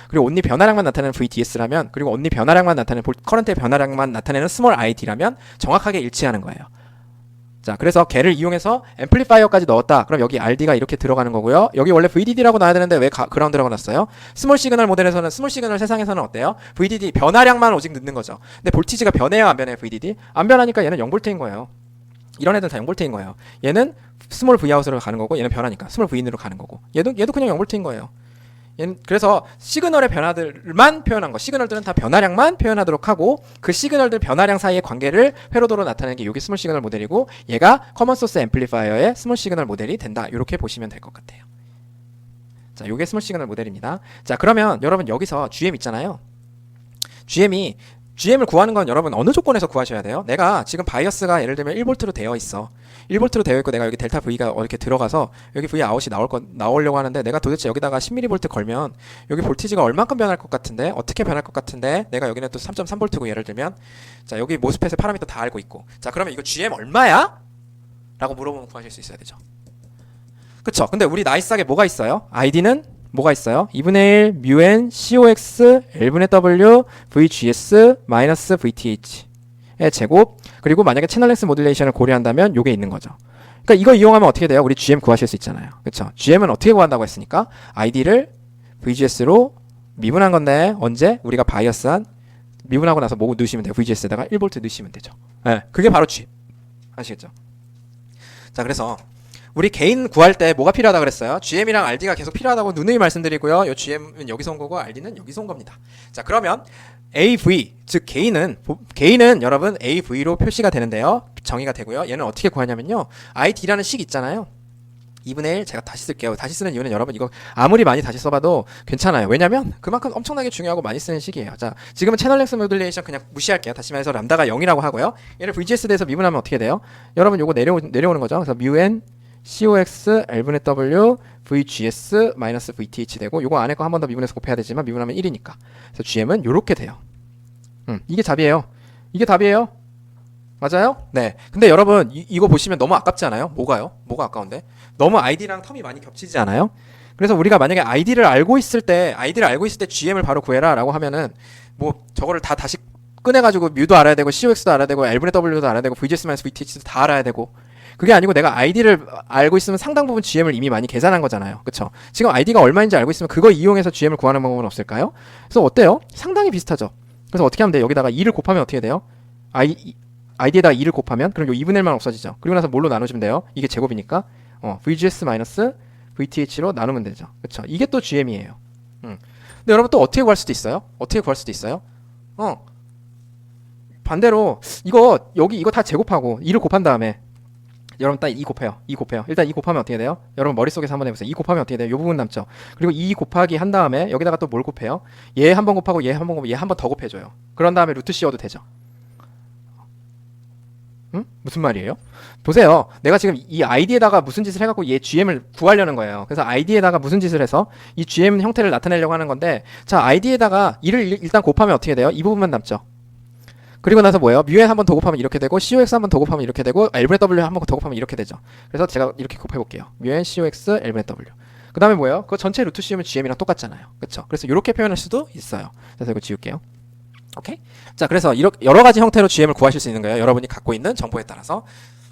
A: 그리고 온리 변화량만 나타내는 VDS라면 그리고 온리 변화량만 나타내는 커런트의 변화량만 나타내는 스몰 ID라면 정확하게 일치하는 거예요. 자, 그래서 걔를 이용해서 앰플리파이어까지 넣었다. 그럼 여기 RD가 이렇게 들어가는 거고요. 여기 원래 VDD라고 놔야 되는데 왜 그라운드라고 놨어요? 스몰 시그널 세상에서는 어때요? VDD 변화량만 오직 넣는 거죠. 근데 볼티지가 변해요, 안 변해요, VDD? 안 변하니까 얘는 0볼트인 거예요. 이런 애들 다 0볼트인 거예요. 얘는 스몰 Vout으로 가는 거고 얘는 변하니까 스몰 V인으로 가는 거고 얘도 그냥 0볼트인 거예요. 그래서 시그널의 변화들만 표현한 거, 시그널들은 다 변화량만 표현하도록 하고 그 시그널들 변화량 사이의 관계를 회로도로 나타내는 게 이게 스몰 시그널 모델이고 얘가 커먼 소스 앰플리파이어의 스몰 시그널 모델이 된다. 이렇게 보시면 될 것 같아요. 자, 요게 스몰 시그널 모델입니다. 자, 그러면 여러분 여기서 GM 있잖아요. GM이 GM을 구하는 건 여러분 어느 조건에서 구하셔야 돼요? 내가 지금 바이어스가 예를 들면 1V로 되어 있어. 1V로 되어 있고 내가 여기 델타 V가 이렇게 들어가서 여기 V 아웃이 나오려고 하는데 내가 도대체 여기다가 10mV 걸면 여기 볼티지가 얼만큼 변할 것 같은데 어떻게 변할 것 같은데 내가 여기는 또 3.3V고 예를 들면 자 여기 모스펫의 파라미터 다 알고 있고 자 그러면 이거 GM 얼마야? 라고 물어보면 구하실 수 있어야 되죠. 그쵸? 근데 우리 나이스하게 뭐가 있어요? ID는 뭐가 있어요? 2분의 1 mu n COX L분의 W VGS 마이너스 VTH의 제곱 그리고 만약에 채널 렉스 모듈레이션을 고려한다면 요게 있는 거죠. 그러니까 이거 이용하면 어떻게 돼요? 우리 GM 구하실 수 있잖아요. 그쵸? GM은 어떻게 구한다고 했으니까 ID를 VGS로 미분한 건데 언제? 우리가 바이어스한 미분하고 나서 뭐 넣으시면 돼요? VGS에다가 1V 넣으시면 되죠. 네, 그게 바로 GM. 아시겠죠? 자 그래서 우리 개인 구할 때 뭐가 필요하다 그랬어요? GM이랑 RD가 계속 필요하다고 누누이 말씀드리고요. 요 GM은 여기서 온 거고 RD는 여기서 온 겁니다. 자 그러면 AV 즉 개인은 여러분 AV로 표시가 되는데요. 정의가 되고요. 얘는 어떻게 구하냐면요. ID라는 식 있잖아요. 2분의 1 제가 다시 쓸게요. 다시 쓰는 이유는 여러분 이거 아무리 많이 다시 써봐도 괜찮아요. 왜냐면 그만큼 엄청나게 중요하고 많이 쓰는 식이에요. 자 지금은 채널 렉스 모듈레이션 그냥 무시할게요. 다시 말해서 람다가 0이라고 하고요. 얘를 VGS 대해서 미분하면 어떻게 돼요? 여러분 요거 내려오는 거죠. 그래서 μn COX L분의 W VGS 마이너스 VTH 되고 요거 안에 거 한 번 더 미분해서 곱해야 되지만 미분하면 1이니까 그래서 GM은 요렇게 돼요. 이게 답이에요. 이게 답이에요. 맞아요? 네. 근데 여러분 이거 보시면 너무 아깝지 않아요? 뭐가요? 뭐가 아까운데? 너무 ID랑 텀이 많이 겹치지 않아요? 그래서 우리가 만약에 ID를 알고 있을 때 GM을 바로 구해라 라고 하면은 뭐 저거를 다 다시 꺼내가지고 뮤도 알아야 되고 COX도 알아야 되고 L분의 W도 알아야 되고 VGS 마이너스 VTH도 다 알아야 되고 그게 아니고 내가 ID를 알고 있으면 상당 부분 GM을 이미 많이 계산한 거잖아요. 그쵸? 지금 ID가 얼마인지 알고 있으면 그거 이용해서 GM을 구하는 방법은 없을까요? 그래서 어때요? 상당히 비슷하죠. 그래서 어떻게 하면 돼요? 여기다가 2를 곱하면 어떻게 돼요? ID에다가 2를 곱하면 그럼 요 2분의 1만 없어지죠. 그리고 나서 뭘로 나누시면 돼요? 이게 제곱이니까 VGS 마이너스 VTH로 나누면 되죠. 그쵸? 이게 또 GM이에요. 근데 여러분 또 어떻게 구할 수도 있어요? 어떻게 구할 수도 있어요? 반대로 이거 다 제곱하고 2를 곱한 다음에 여러분 딱 2 곱해요. 2 곱해요. 일단 2 곱하면 어떻게 돼요? 여러분 머릿속에서 한번 해보세요. 2 곱하면 어떻게 돼요? 요 부분 남죠. 그리고 2 곱하기 한 다음에 여기다가 또 뭘 곱해요? 얘 한 번 곱하고 얘 한 번 곱하고 얘 한 번 더 곱해줘요. 그런 다음에 루트 씌워도 되죠. 무슨 말이에요? 보세요. 내가 지금 이 ID에다가 무슨 짓을 해갖고 얘 GM을 구하려는 거예요. 그래서 ID에다가 무슨 짓을 해서 이 GM 형태를 나타내려고 하는 건데 자 ID에다가 2를 일단 곱하면 어떻게 돼요? 이 부분만 남죠. 그리고 나서 뭐예요? μn 한 번 더 곱하면 이렇게 되고 COX 한 번 더 곱하면 이렇게 되고 L분의 W 한 번 더 곱하면 이렇게 되죠. 그래서 제가 이렇게 곱해볼게요. μn COX L분의 W 그 다음에 뭐예요? 그거 전체 루트 씌우면 GM이랑 똑같잖아요. 그쵸? 그래서 이렇게 표현할 수도 있어요. 그래서 이거 지울게요. 오케이? 자 그래서 여러 가지 형태로 GM을 구하실 수 있는 거예요. 여러분이 갖고 있는 정보에 따라서.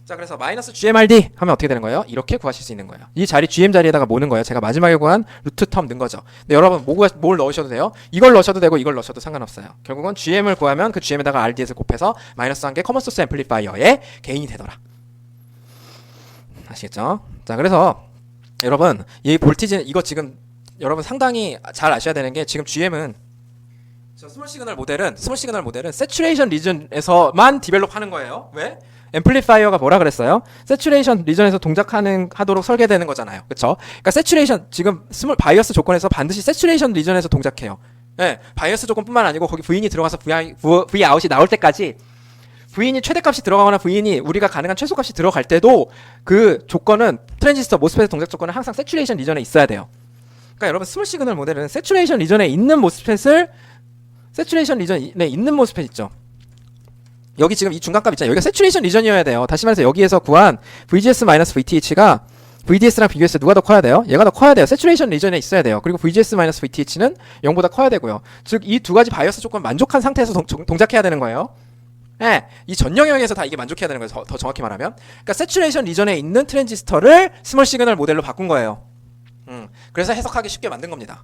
A: 자 그래서 마이너스 GMRD 하면 어떻게 되는 거예요? 이렇게 구하실 수 있는 거예요. 이 자리 GM 자리에다가 모는 거예요. 제가 마지막에 구한 루트 텀 넣은 거죠. 근데 여러분 뭘 넣으셔도 돼요? 이걸 넣으셔도 되고 이걸 넣으셔도 상관없어요. 결국은 GM을 구하면 그 GM에다가 RDS를 곱해서 마이너스 한 개 커먼 소스 앰플리파이어의 개인이 되더라. 아시겠죠? 자 그래서 여러분 이 볼티지 이거 지금 여러분 상당히 잘 아셔야 되는 게 지금 GM은 스몰 시그널 모델은 세츄레이션 리전에서만 디벨롭 하는 거예요. 왜? 앰플리파이어가 뭐라 그랬어요? 세츄레이션 리전에서 하도록 설계되는 거잖아요. 그쵸? 그러니까 세츄레이션 지금 바이어스 조건에서 반드시 세츄레이션 리전에서 동작해요. 네, 바이어스 조건뿐만 아니고 거기 V인이 들어가서 V 아웃이 나올 때까지 V인이 최대값이 들어가거나 V인이 우리가 가능한 최소값이 들어갈 때도 그 조건은 트랜지스터 모스펫의 동작 조건은 항상 세츄레이션 리전에 있어야 돼요. 그러니까 여러분 스몰 시그널 모델은 세츄레이션 리전에 있는 모스펫을 세츄레이션 리전에 있는 모스펫 있죠. 여기 지금 이 중간값 있잖아요. 여기가 세츄레이션 리전이어야 돼요. 다시 말해서 여기에서 구한 VGS-VTH가 VDS랑 비교했을 때 누가 더 커야 돼요? 얘가 더 커야 돼요. 세츄레이션 리전에 있어야 돼요. 그리고 VGS-VTH는 0보다 커야 되고요. 즉 이 두 가지 바이어스 조건 만족한 상태에서 동작해야 되는 거예요. 네, 이 전 영역에서 다 이게 만족해야 되는 거예요. 더 정확히 말하면. 그러니까 세츄레이션 리전에 있는 트랜지스터를 스몰 시그널 모델로 바꾼 거예요. 그래서 해석하기 쉽게 만든 겁니다.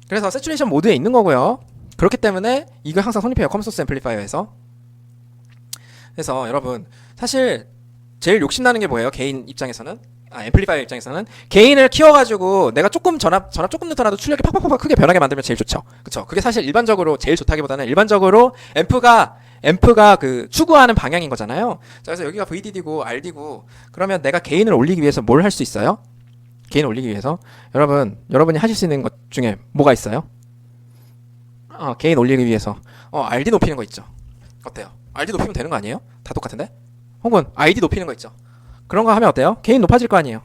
A: 그래서 세츄레이션 모드에 있는 거고요. 그렇기 때문에 이거 항상 성립해요. 커먼 소스 앰플리파이어에서. 그래서 여러분 사실 제일 욕심나는 게 뭐예요? 개인 입장에서는 앰플리파이어 입장에서는 개인을 키워가지고 내가 조금 전압 조금 넣더라도 출력이 팍팍팍 크게 변하게 만들면 제일 좋죠. 그쵸? 그게 사실 일반적으로 제일 좋다기보다는 일반적으로 앰프가 그 추구하는 방향인 거잖아요. 자, 그래서 여기가 VDD고 RD고 그러면 내가 개인을 올리기 위해서 뭘 할 수 있어요? 개인 올리기 위해서 여러분이 하실 수 있는 것 중에 뭐가 있어요?
B: 게인 올리기 위해서 RD 높이는 거 있죠. 어때요? RD 높이면 되는 거 아니에요? 다 똑같은데? 혹은 ID 높이는 거 있죠. 그런 거 하면 어때요? 게인 높아질 거 아니에요.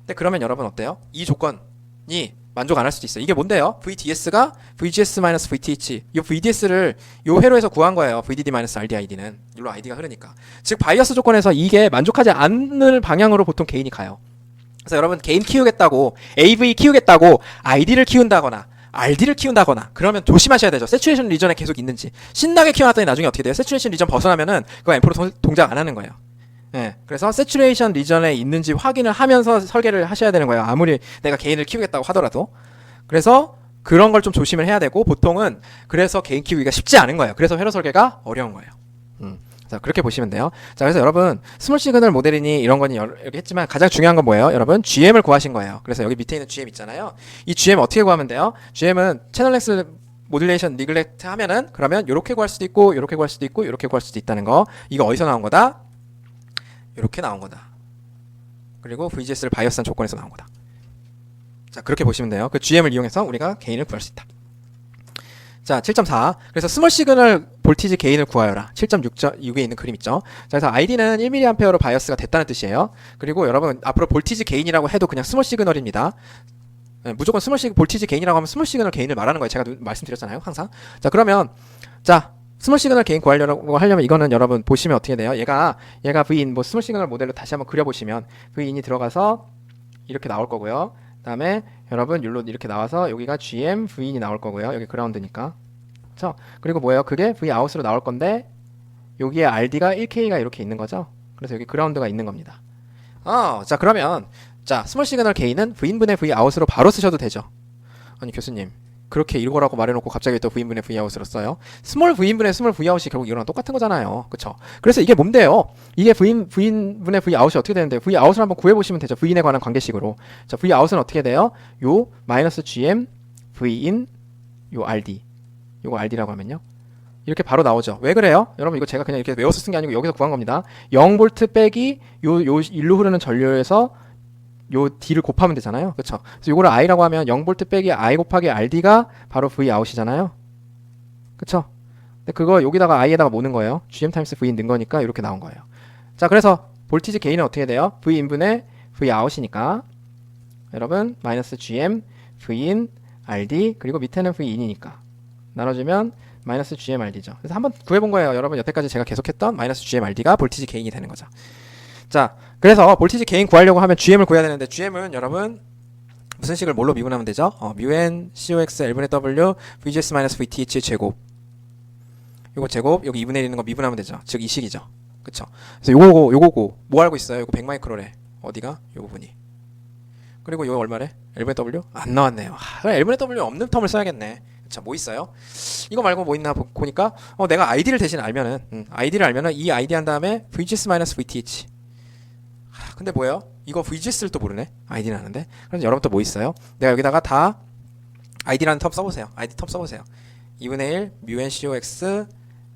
B: 근데 그러면 여러분 어때요? 이 조건이 만족 안 할 수도 있어요. 이게 뭔데요? VDS가 VGS-VTH. 이 VDS를 요 회로에서 구한 거예요. VDD-RDID는. 일로 ID가 흐르니까. 즉 바이어스 조건에서 이게 만족하지 않는 방향으로 보통 게인이 가요. 그래서 여러분 게인 키우겠다고 AV 키우겠다고 ID를 키운다거나 RD를 키운다거나 그러면 조심하셔야 되죠. 세츄레이션 리전에 계속 있는지. 신나게 키워놨더니 나중에 어떻게 돼요? 세츄레이션 리전 벗어나면은 그거 앰프로 동작 안 하는 거예요. 예. 그래서 세츄레이션 리전에 있는지 확인을 하면서 설계를 하셔야 되는 거예요. 아무리 내가 게인을 키우겠다고 하더라도. 그래서 그런 걸 좀 조심을 해야 되고 보통은 그래서 게인 키우기가 쉽지 않은 거예요. 그래서 회로 설계가 어려운 거예요. 자, 그렇게 보시면 돼요. 자, 그래서 여러분 스몰 시그널 모델이니 이런 거니 여기 했지만 가장 중요한 건 뭐예요? 여러분 GM을 구하신 거예요. 그래서 여기 밑에 있는 GM 있잖아요. 이 GM 어떻게 구하면 돼요? GM은 채널 렉스 모듈레이션 니글렉트 하면은 그러면 요렇게 구할 수도 있고 요렇게 구할 수도 있고 요렇게 구할 수도 있다는 거. 이거 어디서 나온 거다? 이렇게 나온 거다. 그리고 VGS를 바이어스한 조건에서 나온 거다. 자, 그렇게 보시면 돼요. 그 GM을 이용해서 우리가 게인을 구할 수 있다. 자, 7.4. 그래서 스몰 시그널 볼티지 게인을 구하여라. 7.6에 있는 그림 있죠. 자, 그래서 ID는 1mA로 바이어스가 됐다는 뜻이에요. 그리고 여러분 앞으로 볼티지 게인이라고 해도 그냥 스몰 시그널입니다. 네, 무조건 볼티지 게인이라고 하면 스몰 시그널 게인을 말하는 거예요. 제가 말씀드렸잖아요. 항상. 자, 그러면 자, 스몰 시그널 게인 구하려고 하려면 이거는 여러분 보시면 어떻게 돼요? 얘가 V인 뭐 스몰 시그널 모델로 다시 한번 그려보시면 V인이 들어가서 이렇게 나올 거고요. 그다음에 여러분 율로 이렇게 나와서 여기가 GM V인이 나올 거고요. 여기 그라운드니까. 그렇죠? 그리고 뭐예요? 그게 V 아웃으로 나올 건데 여기에 RD가 1K가 이렇게 있는 거죠. 그래서 여기 그라운드가 있는 겁니다. 자, 그러면 자, 스몰 시그널 게인은 V인분의 V 아웃으로 바로 쓰셔도 되죠. 아니 교수님 그렇게 이거라고 말해놓고 갑자기 또 V인분의 V아웃으로 써요. 스몰 V인분의 스몰 V아웃이 결국 이거랑 똑같은 거잖아요. 그쵸? 그래서 이게 뭔데요? 이게 V인분의 V아웃이 어떻게 되는데 V아웃을 한번 구해보시면 되죠. V인에 관한 관계식으로. 자, V아웃은 어떻게 돼요? 요 마이너스 GM V인 요 RD 요거 RD라고 하면요. 이렇게 바로 나오죠. 왜 그래요? 여러분 이거 제가 그냥 이렇게 외워서 쓴 게 아니고 여기서 구한 겁니다. 0V 빼기 요 일로 흐르는 전류에서 요 D를 곱하면 되잖아요. 그쵸? 그래서 요거를 I라고 하면 0V 빼기 I 곱하기 RD가 바로 V 아웃이잖아요. 그쵸? 근데 그거 여기다가 I에다가 모는 거예요. GM 타임스 V 넣은 거니까 이렇게 나온 거예요. 자, 그래서 볼티지 게인은 어떻게 돼요? V 인분의 V 아웃이니까 여러분 마이너스 GM V 인 RD 그리고 밑에는 V 인이니까 나눠주면 마이너스 GM RD죠. 그래서 한번 구해본 거예요. 여러분 여태까지 제가 계속했던 마이너스 GM RD가 볼티지 게인이 되는 거죠. 자, 그래서 볼티지 게인 구하려고 하면 GM을 구해야 되는데 GM은 여러분 무슨 식을 뭘로 미분하면 되죠? µn COX L분의 W VGS-VTH 제곱 요거 제곱 여기 2분의 1 있는 거 미분하면 되죠. 즉 이 식이죠. 그쵸? 그래서 요거고 뭐 알고 있어요? 요거 100마이크로래. 어디가? 요 부분이. 그리고 요거 얼마래? L분의 W? 안 나왔네요. L분의 W 없는 텀을 써야겠네. 자, 뭐 있어요? 이거 말고 뭐 있나 보니까 내가 ID를 대신 알면은 ID를 알면은 이 ID 한 다음에 VGS-VTH 근데 뭐예요? 이거 VGS를 또 모르네? ID는 아는데? 그래서 여러분 또 뭐 있어요? 내가 여기다가 다 ID라는 텀 써보세요. ID 텀 써보세요. 2분의 1 μNCOX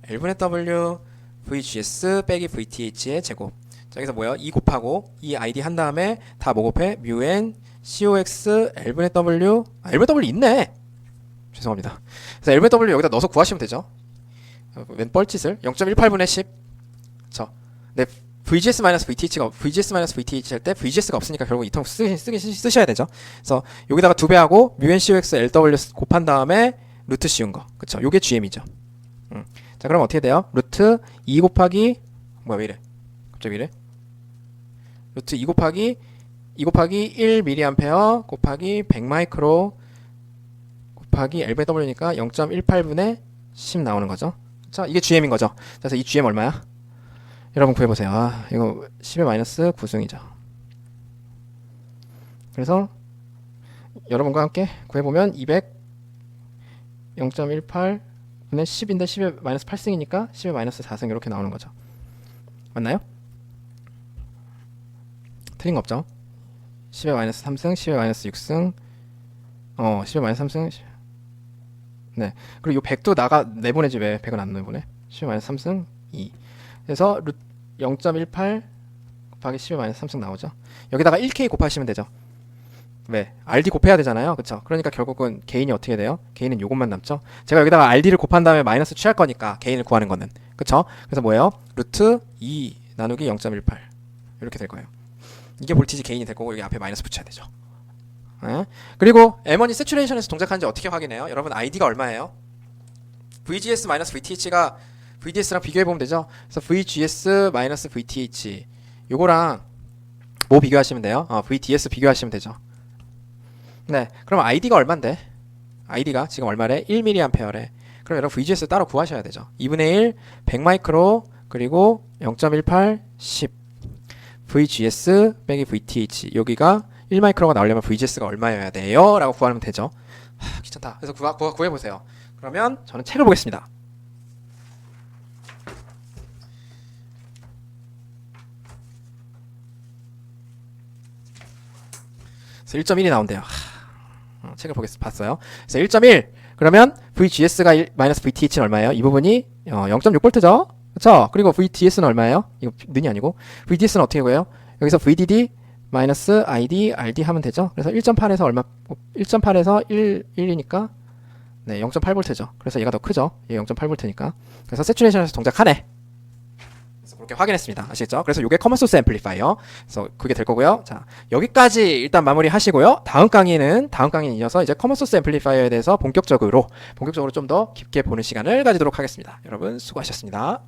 B: L분의 W VGS 빼기 VTH의 제곱. 자, 여기서 뭐예요? 2 곱하고 이 ID 한 다음에 다 뭐 곱해? μNCOX L분의 W L분의 W 있네! 죄송합니다. 그래서 L분의 W 여기다 넣어서 구하시면 되죠. 웬 뻘짓을? 0.18분의 10 그쵸? 네. VGS-VTH 할 때 VGS가 없으니까 결국 이 텀 쓰셔야 되죠. 그래서 여기다가 2배 하고 μNCOX LW 곱한 다음에 루트 씌운 거. 그쵸? 요게 GM이죠. 자, 그럼 어떻게 돼요? 루트 2 곱하기 뭐야 왜 이래? 갑자기 왜 이래? 루트 2 곱하기 1mA 곱하기 100마이크로 곱하기 L분의 W니까 0.18분의 10 나오는 거죠. 자, 이게 GM인 거죠. 그래서 이 GM 얼마야? 여러분 구해보세요. 이거 10의 마이너스 9승이죠. 그래서 여러분과 함께 구해보면 200 0.18분의 10인데 10의 마이너스 8승이니까 10의 마이너스 4승 이렇게 나오는 거죠. 맞나요? 틀린 거 없죠? 10의 마이너스 3승, 10의 마이너스 6승 10의 마이너스 3승 네. 그리고 이 100도 내보내지 왜 100은 안 내보내? 10의 마이너스 3승 2 그래서 0.18 곱하기 10의 마이너스 3승 나오죠. 여기다가 1K 곱하시면 되죠. 왜? RD 곱해야 되잖아요. 그쵸? 그러니까 결국은 게인이 어떻게 돼요? 게인은 요것만 남죠. 제가 여기다가 RD를 곱한 다음에 마이너스 취할 거니까 게인을 구하는 거는. 그쵸? 그래서 뭐예요? 루트 2 나누기 0.18 이렇게 될 거예요. 이게 볼티지 게인이 될 거고 여기 앞에 마이너스 붙여야 되죠. 예? 그리고 M1이 세츄레이션에서 동작하는지 어떻게 확인해요? 여러분 ID가 얼마예요? VGS VTH가 VDS랑 비교해보면 되죠. 그래서 VGS VTH 요거랑 뭐 비교하시면 돼요? VDS 비교하시면 되죠. 네, 그럼 ID가 얼만데? ID가 지금 얼마래? 1mA래. 그럼 여러분 VGS 따로 구하셔야 되죠. 2분의 1, 100 마이크로, 그리고 0.18, 10. VGS 빼기 VTH. 여기가 1 마이크로가 나오려면 VGS가 얼마여야 돼요? 라고 구하면 되죠. 귀찮다. 그래서 구해보세요. 그러면 저는 책을 보겠습니다. 그래서 1.1이 나온대요. 책을 봤어요. 그래서 1.1 그러면 VGS가 마이너스 VTH는 얼마예요? 이 부분이 0.6V죠? 그쵸? 그리고 VDS는 얼마예요? 이거 는이 아니고 VDS는 어떻게 구해요? 여기서 VDD 마이너스 ID, RD 하면 되죠? 그래서 1.8에서 얼마? 1.8에서 1이니까 네, 0.8V죠. 그래서 얘가 더 크죠? 얘 0.8V니까. 그래서 세츄레이션에서 동작하네. 그래서 그렇게 확인했습니다. 아시겠죠? 그래서 이게 커먼 소스 앰플리파이어. 그래서 그게 될 거고요. 자, 여기까지 일단 마무리 하시고요. 다음 강의는 이어서 이제 커먼 소스 앰플리파이어에 대해서 본격적으로 좀 더 깊게 보는 시간을 가지도록 하겠습니다. 여러분 수고하셨습니다.